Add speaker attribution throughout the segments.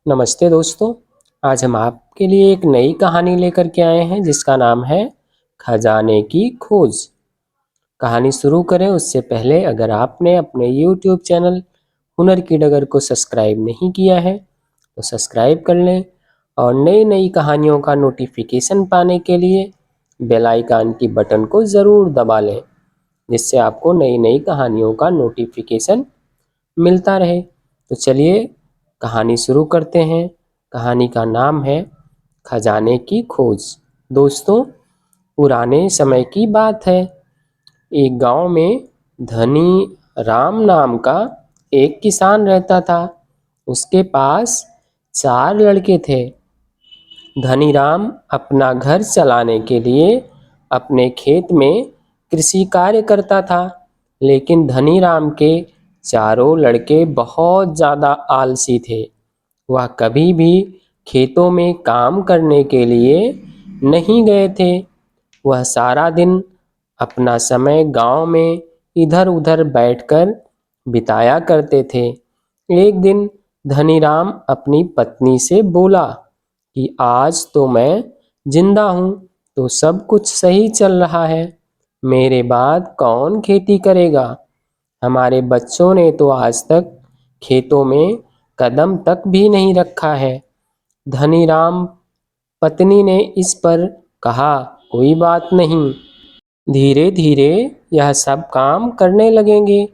Speaker 1: नमस्ते दोस्तों। आज हम आपके लिए एक नई कहानी लेकर के आए हैं जिसका नाम है खजाने की खोज। कहानी शुरू करें उससे पहले अगर आपने अपने YouTube चैनल हुनर की डगर को सब्सक्राइब नहीं किया है तो सब्सक्राइब कर लें और नई नई कहानियों का नोटिफिकेशन पाने के लिए बेल आइकन की बटन को ज़रूर दबा लें, जिससे आपको नई नई कहानियों का नोटिफिकेशन मिलता रहे। तो चलिए कहानी शुरू करते हैं। कहानी का नाम है खजाने की खोज। दोस्तों, पुराने समय की बात है। एक गांव में धनी राम नाम का एक किसान रहता था। उसके पास 4 लड़के थे। धनी राम अपना घर चलाने के लिए अपने खेत में कृषि कार्य करता था, लेकिन धनी राम के चारों लड़के बहुत ज़्यादा आलसी थे। वह कभी भी खेतों में काम करने के लिए नहीं गए थे। वह सारा दिन अपना समय गांव में इधर उधर बैठकर बिताया करते थे। एक दिन धनीराम अपनी पत्नी से बोला कि आज तो मैं जिंदा हूँ तो सब कुछ सही चल रहा है, मेरे बाद कौन खेती करेगा। हमारे बच्चों ने तो आज तक खेतों में कदम तक भी नहीं रखा है। धनीराम पत्नी ने इस पर कहा, कोई बात नहीं, धीरे धीरे यह सब काम करने लगेंगे।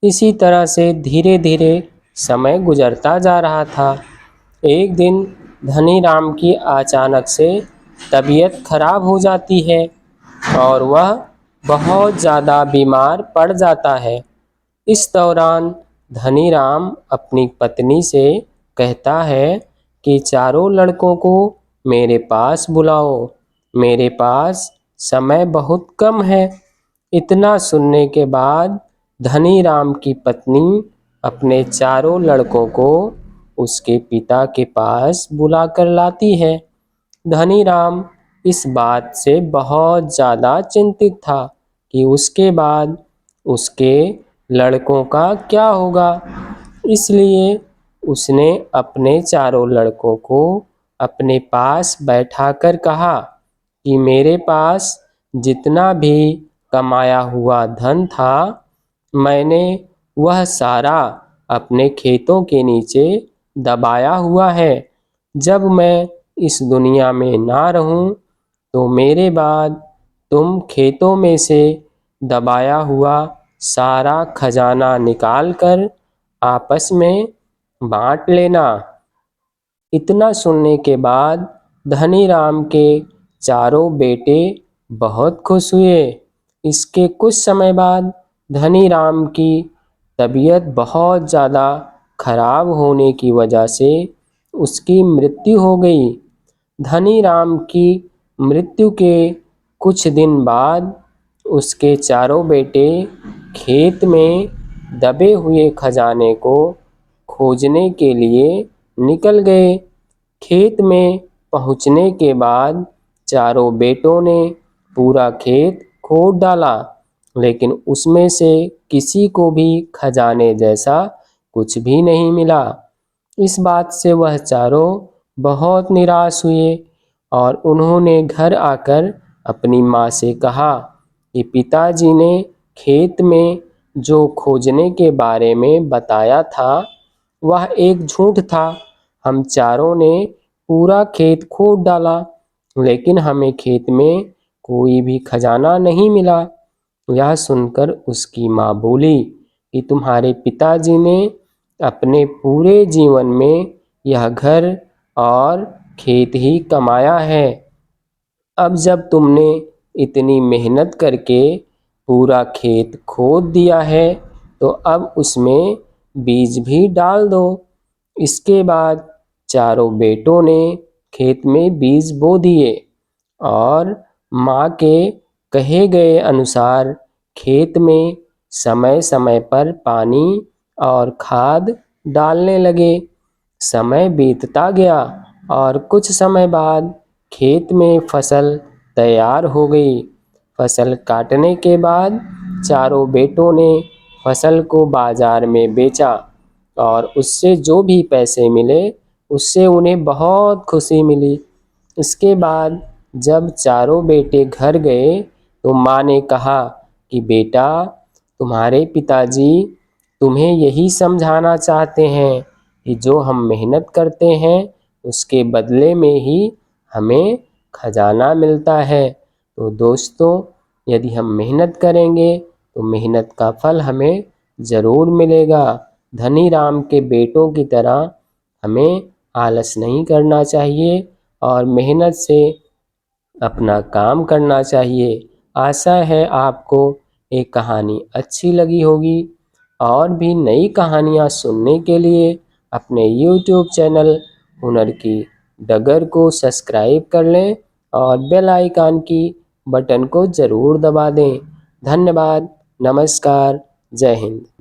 Speaker 1: इसी तरह से धीरे धीरे समय गुजरता जा रहा था। एक दिन धनीराम की अचानक से तबीयत खराब हो जाती है और वह बहुत ज़्यादा बीमार पड़ जाता है। इस दौरान धनीराम अपनी पत्नी से कहता है कि चारों लड़कों को मेरे पास बुलाओ, मेरे पास समय बहुत कम है। इतना सुनने के बाद धनीराम की पत्नी अपने चारों लड़कों को उसके पिता के पास बुला कर लाती है। धनीराम इस बात से बहुत ज़्यादा चिंतित था कि उसके बाद उसके लड़कों का क्या होगा। इसलिए उसने अपने चारों लड़कों को अपने पास बैठाकर कहा कि मेरे पास जितना भी कमाया हुआ धन था, मैंने वह सारा अपने खेतों के नीचे दबाया हुआ है। जब मैं इस दुनिया में ना रहूं तो मेरे बाद तुम खेतों में से दबाया हुआ सारा खजाना निकाल कर आपस में बांट लेना। इतना सुनने के बाद धनीराम के चारों बेटे बहुत खुश हुए। इसके कुछ समय बाद धनीराम की तबीयत बहुत ज़्यादा खराब होने की वजह से उसकी मृत्यु हो गई। धनीराम की मृत्यु के कुछ दिन बाद उसके चारों बेटे खेत में दबे हुए खजाने को खोजने के लिए निकल गए। खेत में पहुंचने के बाद चारों बेटों ने पूरा खेत खोद डाला, लेकिन उसमें से किसी को भी खजाने जैसा कुछ भी नहीं मिला। इस बात से वह चारों बहुत निराश हुए और उन्होंने घर आकर अपनी माँ से कहा कि पिताजी ने खेत में जो खोजने के बारे में बताया था वह एक झूठ था। हम चारों ने पूरा खेत खोद डाला, लेकिन हमें खेत में कोई भी खजाना नहीं मिला। यह सुनकर उसकी माँ बोली कि तुम्हारे पिताजी ने अपने पूरे जीवन में यह घर और खेत ही कमाया है। अब जब तुमने इतनी मेहनत करके पूरा खेत खोद दिया है तो अब उसमें बीज भी डाल दो। इसके बाद चारों बेटों ने खेत में बीज बो दिए और माँ के कहे गए अनुसार खेत में समय समय पर पानी और खाद डालने लगे। समय बीतता गया और कुछ समय बाद खेत में फसल तैयार हो गई। फसल काटने के बाद चारों बेटों ने फसल को बाजार में बेचा और उससे जो भी पैसे मिले उससे उन्हें बहुत खुशी मिली। इसके बाद जब चारों बेटे घर गए तो माँ ने कहा कि बेटा, तुम्हारे पिताजी तुम्हें यही समझाना चाहते हैं कि जो हम मेहनत करते हैं उसके बदले में ही हमें खजाना मिलता है। तो दोस्तों, यदि हम मेहनत करेंगे तो मेहनत का फल हमें ज़रूर मिलेगा। धनी राम के बेटों की तरह हमें आलस नहीं करना चाहिए और मेहनत से अपना काम करना चाहिए। आशा है आपको ये कहानी अच्छी लगी होगी। और भी नई कहानियाँ सुनने के लिए अपने YouTube चैनल हुनर की डगर को सब्सक्राइब कर लें और बेल आइकन की बटन को ज़रूर दबा दें। धन्यवाद। नमस्कार। जय हिंद।